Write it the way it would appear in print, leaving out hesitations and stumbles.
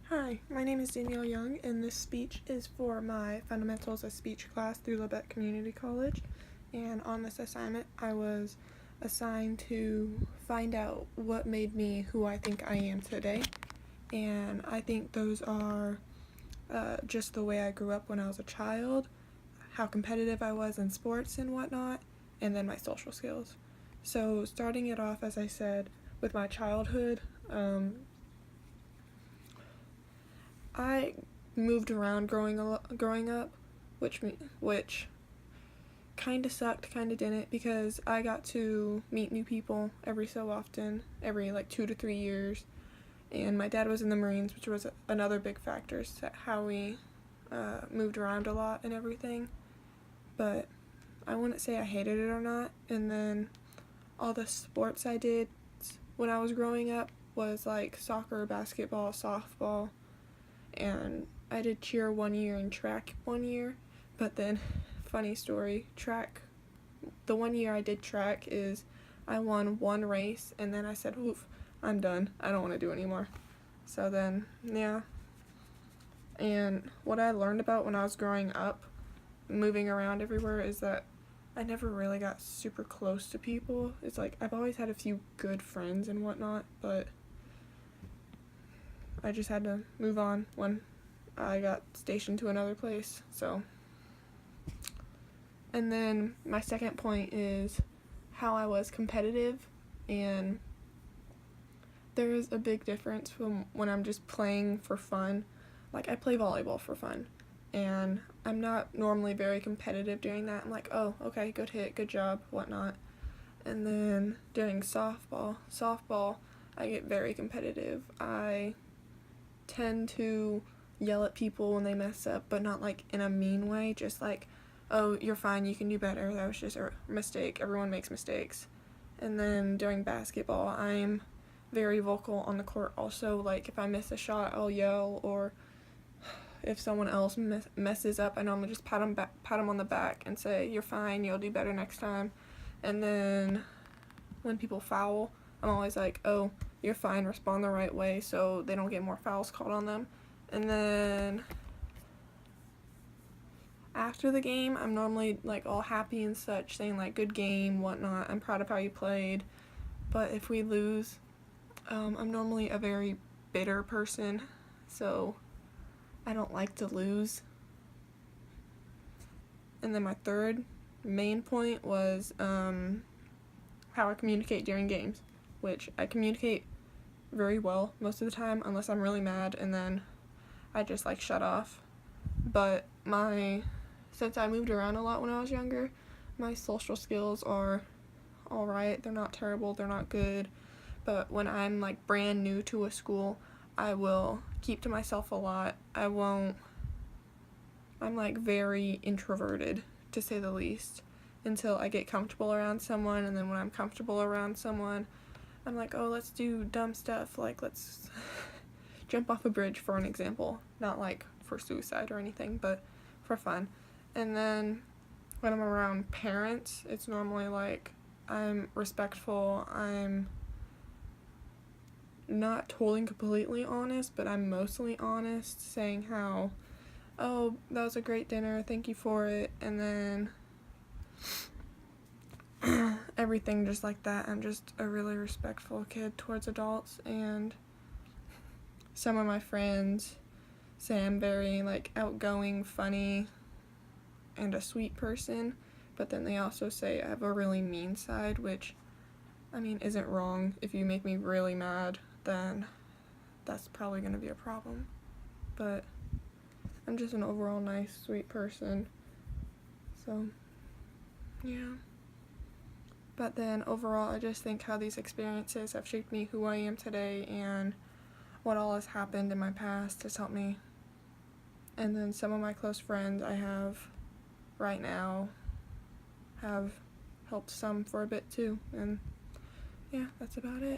Hi, my name is Danielle Young, and this speech is for my Fundamentals of Speech class through Lebec Community College. And on this assignment, I was assigned to find out what made me who I think I am today. And I think those are just the way I grew up when I was a child, how competitive I was in sports and whatnot, and then my social skills. So starting it off, as I said, with my childhood, I moved around growing up, which kind of sucked, kind of didn't, because I got to meet new people every so often, every like 2 to 3 years, and my dad was in the Marines, which was another big factor, so how we moved around a lot and everything. But I wouldn't say I hated it or not. And then all the sports I did when I was growing up was like soccer, basketball, softball, and I did cheer 1 year and track 1 year. But then, funny story, the 1 year I did track is I won one race, and then I said, oof, I'm done, I don't want to do anymore. So then, yeah. And what I learned about when I was growing up, moving around everywhere, is that I never really got super close to people. It's like I've always had a few good friends and whatnot, but I just had to move on when I got stationed to another place. So, and then my second point is how I was competitive, and there is a big difference from when I'm just playing for fun. Like, I play volleyball for fun, and I'm not normally very competitive during that. I'm like, oh, okay, good hit, good job, whatnot. And then during softball, I get very competitive. I tend to yell at people when they mess up, but not like in a mean way, just like, oh, you're fine, you can do better, that was just a mistake, everyone makes mistakes. And then during basketball, I'm very vocal on the court also. Like, if I miss a shot, I'll yell, or if someone else messes up, I normally just pat them on the back and say, you're fine, you'll do better next time. And then when people foul, I'm always like, oh, you're fine, respond the right way so they don't get more fouls called on them. And then after the game, I'm normally like all happy and such, saying like, good game, whatnot, I'm proud of how you played. But if we lose, I'm normally a very bitter person, so I don't like to lose. And then my third main point was how I communicate during games, which I communicate very well most of the time, unless I'm really mad, and then I just like shut off. But since I moved around a lot when I was younger, my social skills are alright. They're not terrible, they're not good, but when I'm like brand new to a school, I will keep to myself a lot. I'm like very introverted, to say the least, until I get comfortable around someone. And then when I'm comfortable around someone, I'm like, oh, let's do dumb stuff, like let's jump off a bridge, for an example. Not like for suicide or anything, but for fun. And then when I'm around parents, it's normally like I'm respectful, I'm not totally completely honest, but I'm mostly honest, saying how, oh, that was a great dinner, thank you for it, and then everything just like that. I'm just a really respectful kid towards adults. And some of my friends say I'm very like outgoing, funny, and a sweet person, but then they also say I have a really mean side, which, I mean, isn't wrong. If you make me really mad, then that's probably going to be a problem. But I'm just an overall nice, sweet person. So, yeah. But then overall, I just think how these experiences have shaped me who I am today, and what all has happened in my past has helped me. And then some of my close friends I have right now have helped some for a bit too. And yeah, that's about it.